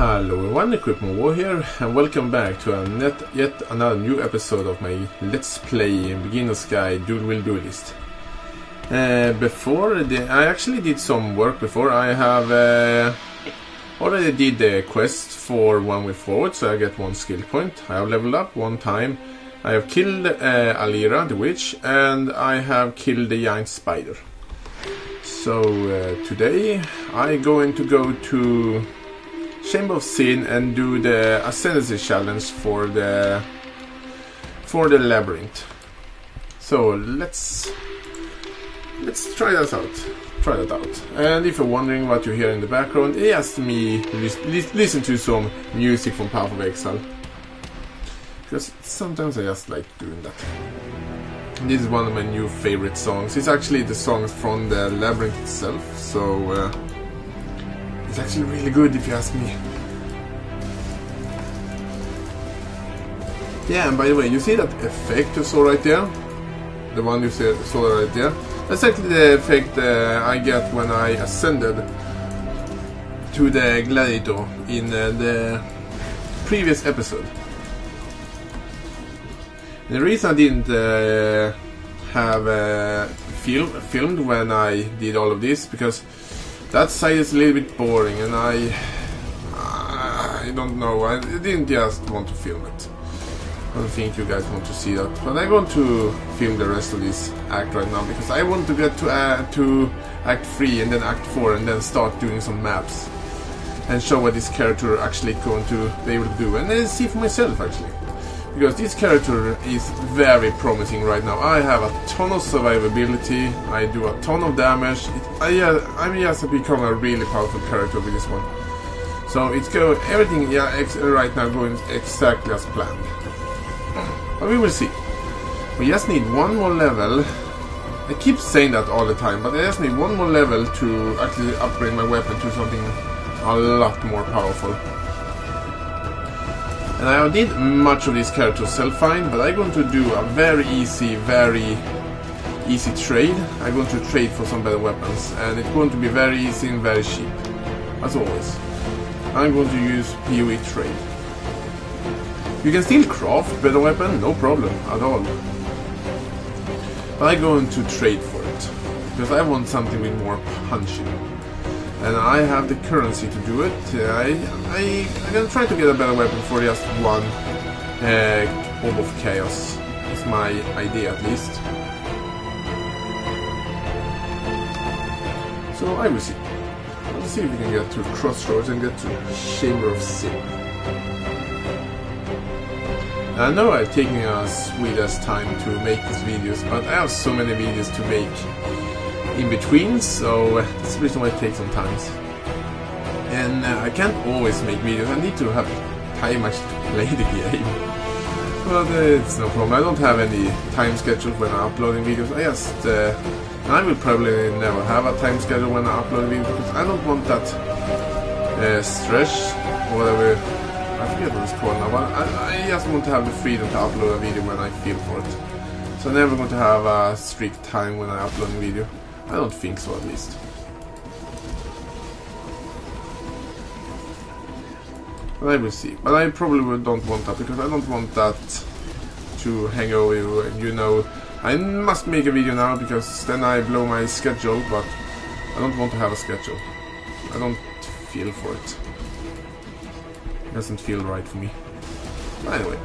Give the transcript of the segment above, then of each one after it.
Hello everyone, Equipment War here, and welcome back to yet another new episode of my Let's Play Beginner's Guide Duelist. I actually did some work before. I have already did the quest for one way forward, so I get one skill point. I have leveled up one time. I have killed Alira, the witch, and I have killed the giant spider. So today I'm going to go to Chamber of Sin and do the Ascendancy challenge for the labyrinth. So let's try that out. And if you're wondering what you hear in the background, it's just me listen to some music from Path of Exile. Because sometimes I just like doing that. This is one of my new favorite songs. It's actually the songs from the labyrinth itself, so it's actually really good if you ask me. Yeah, and by the way, you see that effect you saw right there? The one you saw right there? That's actually the effect I get when I ascended to the gladiator in the previous episode. The reason I didn't have filmed when I did all of this, because that side is a little bit boring, and I don't know, I didn't just want to film it. I don't think you guys want to see that, but I'm going to film the rest of this act right now, because I want to get to Act 3 and then Act 4 and then start doing some maps and show what this character actually going to be able to do, and then see for myself actually. Because this character is very promising right now. I have a ton of survivability, I do a ton of damage. I'm just become a really powerful character with this one. So it's everything right now going exactly as planned. But we will see. We just need one more level. I keep saying that all the time, but I just need one more level to actually upgrade my weapon to something a lot more powerful. And I did much of this character self-find, but I'm going to do a very easy trade. I'm going to trade for some better weapons, and it's going to be very easy and very cheap, as always. I'm going to use PoE trade. You can still craft better weapon, no problem at all. But I'm going to trade for it, because I want something with more punching. And I have the currency to do it. I'm gonna try to get a better weapon for just one Orb of Chaos. It's my idea at least. So I will see. Let's see if we can get to Crossroads and get to Chamber of Sin. I know I'm taking a sweet ass time to make these videos, but I have so many videos to make in between, so that's the reason why it takes some time. And I can't always make videos. I need to have time actually to play the game. But it's no problem. I don't have any time schedule when I'm uploading videos. I will probably never have a time schedule when I upload videos, because I don't want that stress or whatever. I forget what it's called now, but I just want to have the freedom to upload a video when I feel for it. So I'm never going to have a strict time when I upload a video. I don't think so, at least. But I will see. But I probably don't want that, because I don't want that to hang over you. You know, I must make a video now, because then I blow my schedule, but I don't want to have a schedule. I don't feel for it. It doesn't feel right for me. But anyway.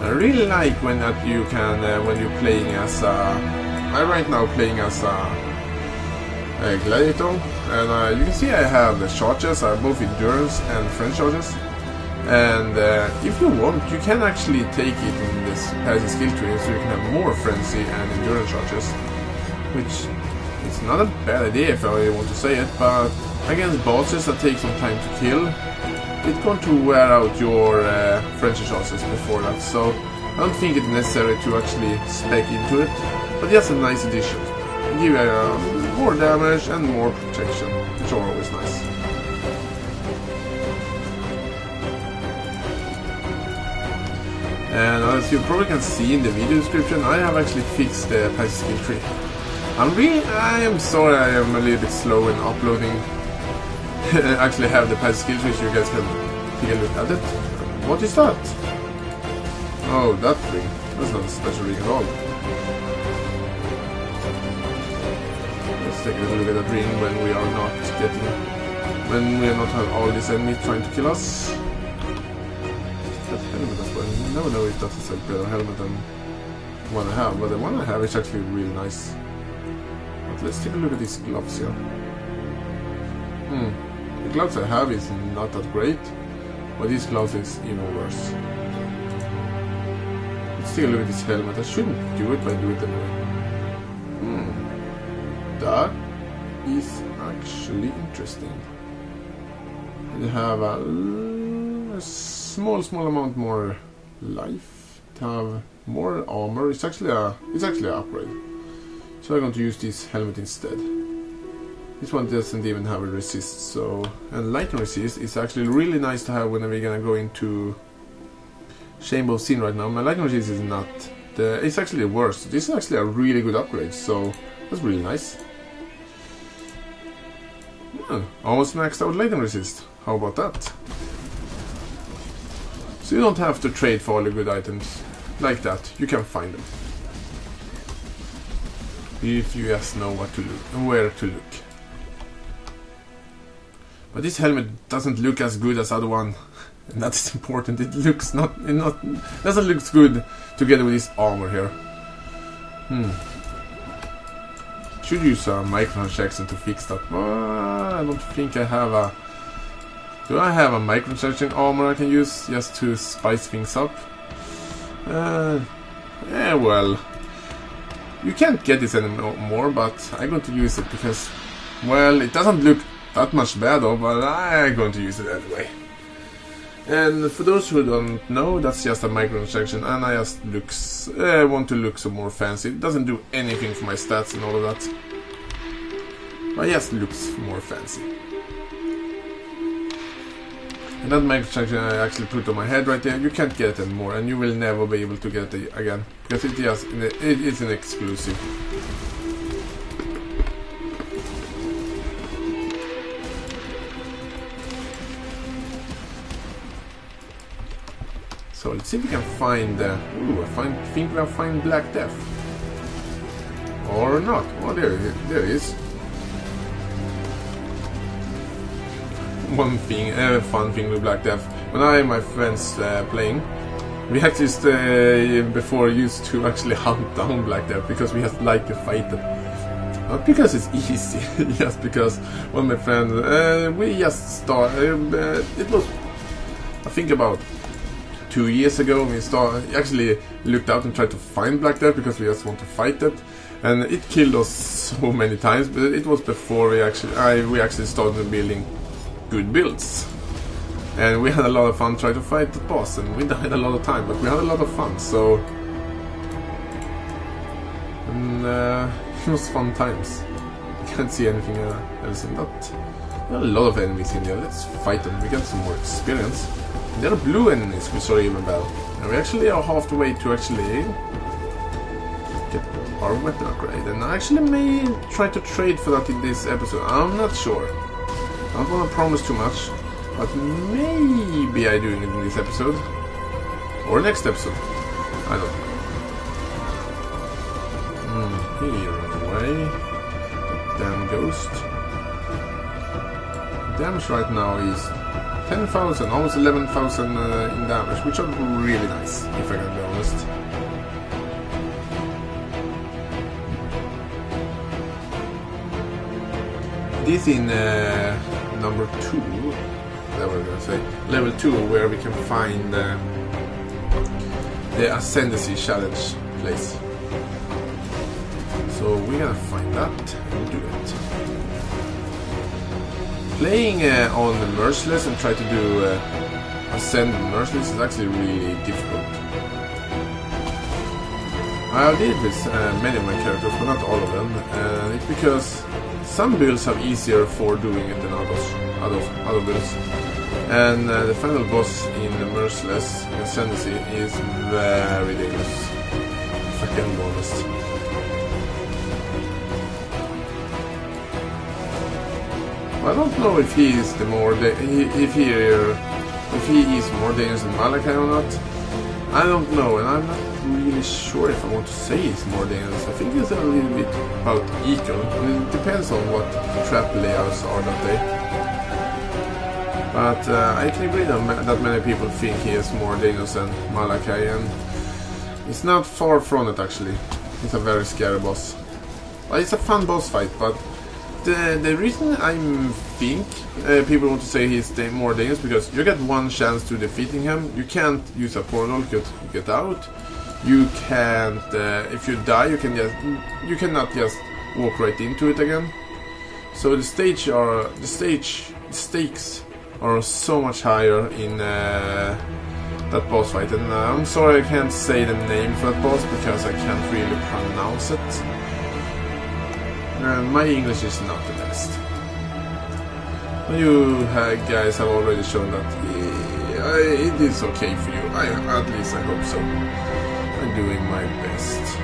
I really like when you can, when you're playing as I'm right now playing as a gladiator, and you can see I have the charges, I have both endurance and French charges. And if you want, you can actually take it in this passive skill tree, so you can have more frenzy and endurance charges, which is not a bad idea if I really want to say it, but against bosses that take some time to kill, it's going to wear out your French charges before that, so I don't think it's necessary to actually spec into it. But just a nice addition. Give you more damage and more protection, which are always nice. And as you probably can see in the video description, I have actually fixed the passive skill tree. I am sorry I am a little bit slow in uploading actually have the passive skills, which you guys can take a look at it. What is that? Oh, that ring. That's not a special ring at all. Let's take a look at that ring when we are not have all these enemies trying to kill us. That helmet as well. I never know if that's a better helmet than the one I have, but the one I have is actually really nice. But let's take a look at these gloves here. The gloves I have is not that great, but these gloves is even worse. Let's take a look at this helmet. I shouldn't do it, but I do it anyway. That is actually interesting. You have a small amount more life. To have more armor. It's actually an upgrade. So I'm going to use this helmet instead. This one doesn't even have a resist, and lightning resist is actually really nice to have whenever you're gonna go into Chamber of Sin right now. My lightning resist is not it's actually the worst. This is actually a really good upgrade, so that's really nice. Almost maxed out lightning resist. How about that? So you don't have to trade for all the good items like that. You can find them if you just know what to look and where to look. But this helmet doesn't look as good as other one, and that's important. It looks doesn't look good together with this armor here. Should use a microtransaction to fix that. I don't think I have a. Do I have a microtransaction armor I can use just to spice things up? Yeah, well, you can't get this anymore, but I'm going to use it because, well, it doesn't look that much better, but I'm going to use it anyway. And for those who don't know, that's just a microtransaction, and I just want to look some more fancy. It doesn't do anything for my stats and all of that, but it just looks more fancy. And that microtransaction I actually put on my head right there, you can't get it anymore, and you will never be able to get it again, because it is an exclusive. So let's see if we can find. I think we'll find Black Death, or not. Oh, there it is. One thing, fun thing with Black Death. When I and my friends playing, we actually before used to actually hunt down Black Death because we just like to fight them. Not because it's easy, just because one of my friends, we just started. It was, I think, about 2 years ago, we actually looked out and tried to find Black Death because we just want to fight it, and it killed us so many times. But it was before we actually started building good builds, and we had a lot of fun trying to fight the boss, and we died a lot of time, but we had a lot of fun. So, and it was fun times. I can't see anything else in that. There are a lot of enemies in there. Let's fight them. We get some more experience. There are blue enemies we saw even better. And we actually are half the way to actually get our weapon upgrade. And I actually may try to trade for that in this episode. I'm not sure. I don't want to promise too much. But maybe I do it in this episode. Or next episode. I don't know. He ran away. Damn ghost. Damage right now is 10,000, almost 11,000 in damage, which are really nice, if I can be honest. This in number 2, that we're gonna say, level 2, where we can find the Ascendancy Challenge place. So we're gonna find that and do it. Playing on the Merciless and try to do Ascend Merciless is actually really difficult. I did it with many of my characters, but not all of them. It's because some builds have easier for doing it than other builds. And the final boss in the Merciless Ascendancy is very dangerous, if I can be honest. I don't know if he is the more if he is more dangerous than Malachi or not. I don't know, and I'm not really sure if I want to say he's more dangerous. I think it's a little bit about equal. I mean, it depends on what the trap layouts are that day. But I can agree that many people think he is more dangerous than Malachi, and it's not far from it actually. It's a very scary boss. Well, it's a fun boss fight, but the reason I think people want to say he's more dangerous because you get one chance to defeating him. You can't use a portal to get out. You can't. If you die, you cannot just walk right into it again. So the stakes are so much higher in that boss fight. And I'm sorry I can't say the name for that boss because I can't really pronounce it. My English is not the best. You guys have already shown that it is okay for you. At least I hope so. I'm doing my best.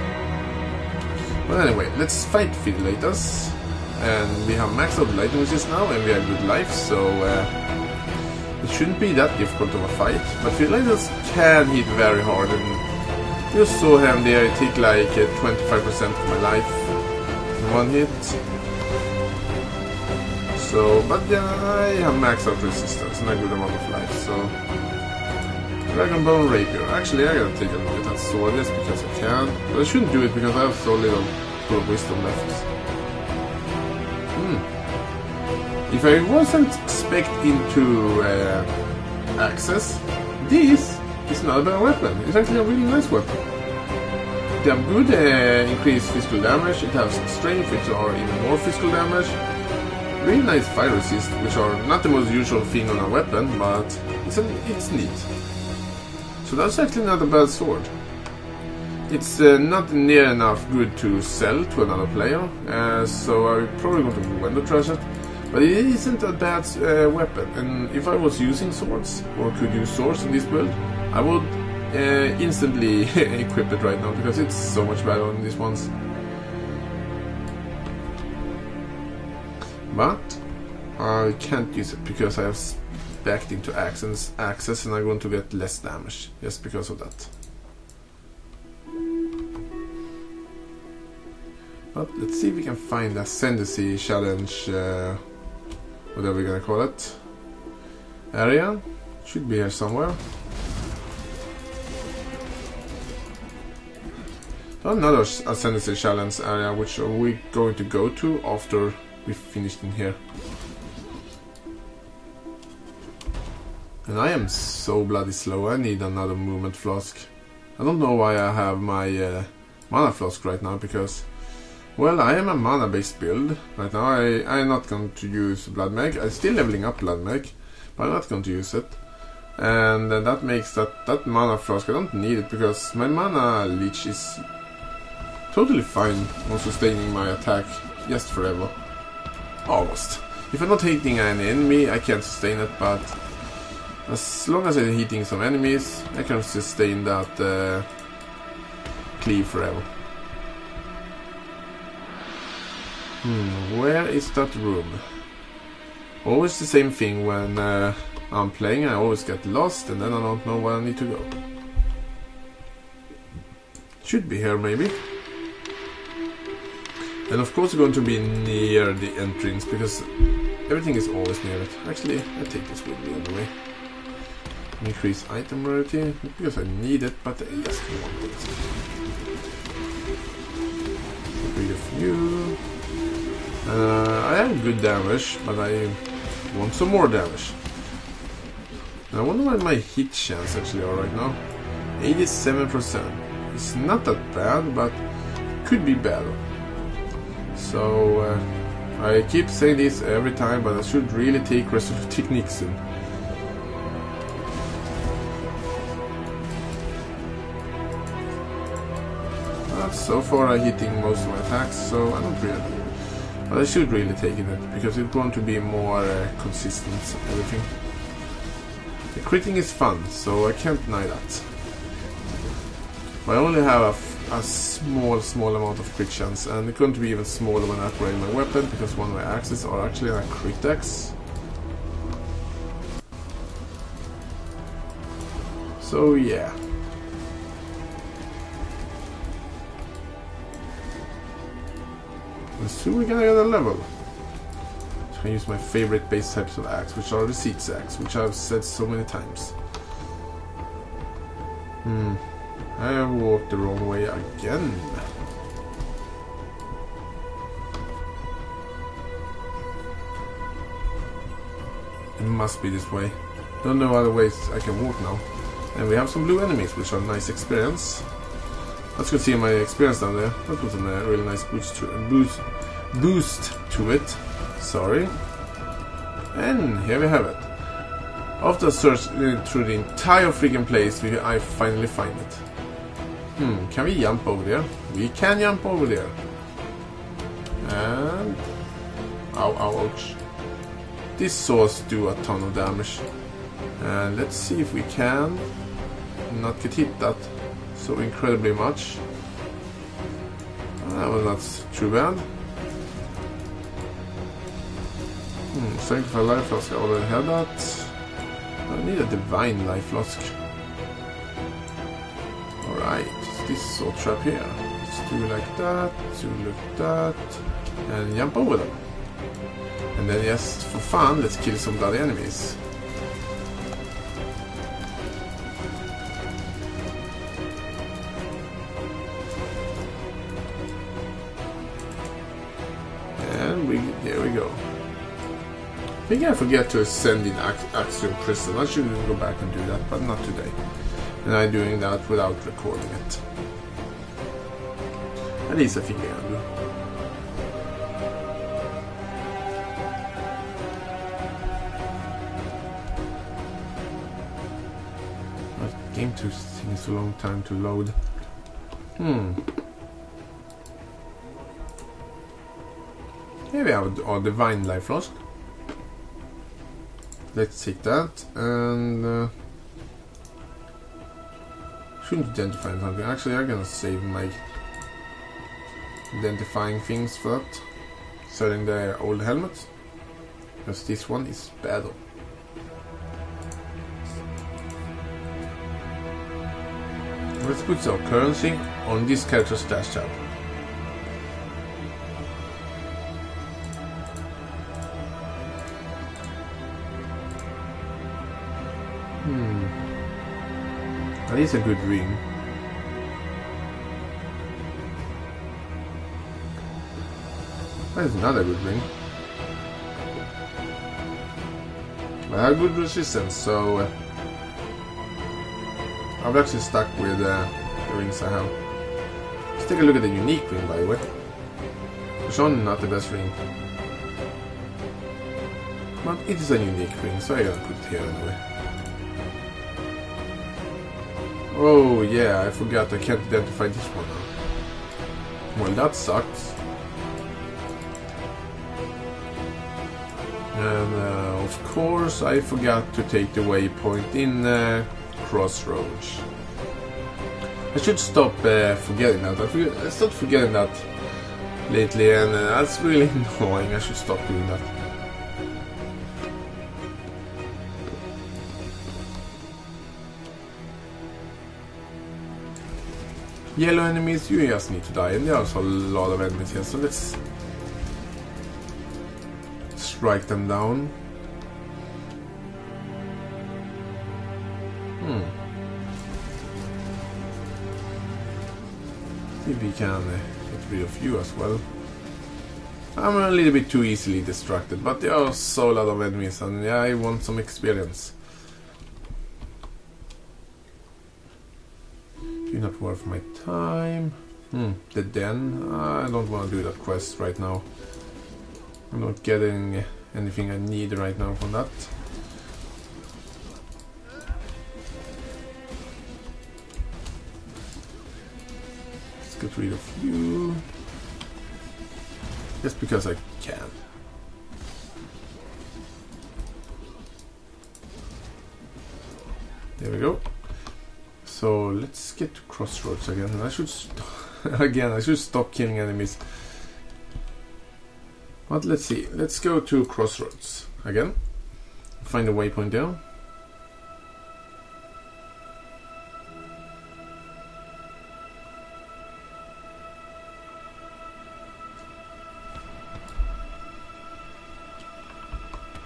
But anyway, let's fight Fiddleitas. And we have maxed out light noises now, and we have good life, so it shouldn't be that difficult of a fight. But Fiddleitas can hit very hard, and you saw him there take like 25% of my life. One hit. So, but yeah, I have maxed out resistance and a good amount of life, so... Dragon Bone Rapier. Actually, I gotta take a look at that sword just because I can. But I shouldn't do it because I have so little wisdom left. If I wasn't spec'd into access, this is not a bad weapon. It's actually a really nice weapon. They have good increased physical damage, it has strength, which are even more physical damage. Really nice fire resist, which are not the most usual thing on a weapon, but it's neat. So that's actually not a bad sword. It's not near enough good to sell to another player, so I'm probably going to window trash it. But it isn't a bad weapon, and if I was using swords, or could use swords in this build, I would instantly equip it right now because it's so much better than these ones. But I can't use it because I have backed into access and I'm going to get less damage just because of that. But let's see if we can find a Ascendancy challenge, whatever we're gonna call it. Area should be here somewhere. Another Ascendancy challenge area, which are we going to go to after we finished in here. And I am so bloody slow. I need another movement flask. I don't know why I have my mana flask right now because, well, I am a mana based build right now. I'm not going to use Blood Mag. I'm still leveling up Blood Mag, but I'm not going to use it. And that makes that mana flask, I don't need it because my mana leech is totally fine on sustaining my attack just forever. Almost. If I'm not hitting an enemy, I can't sustain it, but as long as I'm hitting some enemies, I can sustain that cleave forever. Where is that room? Always the same thing when I'm playing. I always get lost and then I don't know where I need to go. Should be here maybe. And of course it's going to be near the entrance because everything is always near it. Actually, I take this with me anyway. Increase item rarity because I need it, but I just want it. Get rid of you. I have good damage, but I want some more damage. And I wonder what my hit chance actually are right now. 87%. It's not that bad, but could be better. So I keep saying this every time, but I should really take Resolute Techniques in. But so far I'm hitting most of my attacks, so I don't really. But I should really take it because it's going to be more consistent everything. The critting is fun, so I can't deny that. But I only have a small amount of crit chance, and it couldn't be even smaller when I upgraded my weapon because one of my axes are actually a crit axe. So yeah. And soon we're gonna get a level. So I can use my favorite base types of axe, which are the Siege axe, which I've said so many times. I have walked the wrong way again. It must be this way. Don't know other ways I can walk now. And we have some blue enemies, which are nice experience. Let's go see my experience down there. That was a really nice boost to it. Sorry. And here we have it. After searching through the entire freaking place, I finally find it. Can we jump over there? We can jump over there. And... ouch. These swords do a ton of damage. And let's see if we can not get hit that so incredibly much. That was not too bad. Strength for life flask, I already had that. I need a divine life flask. Alright, this sword trap here. Let's do like that, do like that, and jump over them. And then just for fun, let's kill some bloody enemies. There we go. I think I forget to ascend in Axiom Prison. I should go back and do that, but not today. And I'm doing that without recording it. At least I think I can do. That game takes a long time to load. Here we have our divine life flask. Let's take that and shouldn't identify something. Actually, I'm gonna save my identifying things for that. Selling the old helmet, because this one is better. Let's put our currency on this character's stash tab. That is a good ring. That is another good ring. I have good resistance, so I'm actually stuck with the rings I have. Let's take a look at the unique ring, by the way. Which one not the best ring. But it is a unique ring, so I'm gonna put it here anyway. Oh yeah, I forgot I can't identify this one now. Well, that sucks. And of course I forgot to take the waypoint in Crossroads. I should stop forgetting that. I stopped forgetting that lately, and that's really annoying. I should stop doing that. Yellow enemies, you just need to die, and there are also a lot of enemies here, so let's strike them down. See if we can get rid of you as well. I'm a little bit too easily distracted, but there are so a lot of enemies, and yeah, I want some experience. You're not worth my time. The den. I don't want to do that quest right now. I'm not getting anything I need right now from that. Let's get rid of you. Just because I can. There we go. So let's get to Crossroads again. And I should Again, I should stop killing enemies. But let's see. Let's go to Crossroads again. Find a waypoint there.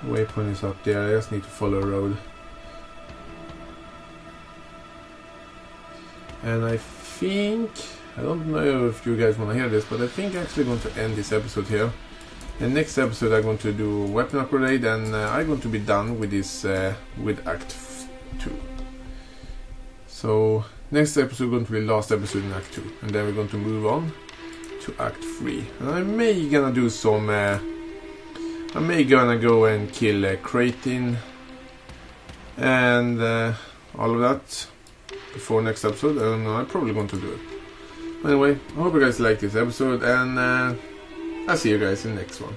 Waypoint is up there. I just need to follow a road. And I think, I don't know if you guys want to hear this, but I think I'm actually going to end this episode here. And next episode I'm going to do weapon upgrade, and I'm going to be done with this with Act 2. So next episode is going to be last episode in Act 2, and then we're going to move on to Act 3. And I may gonna do some I may gonna go and kill Kratin and all of that before next episode. I don't know, I'm probably going to do it. Anyway, I hope you guys like this episode, and I'll see you guys in the next one.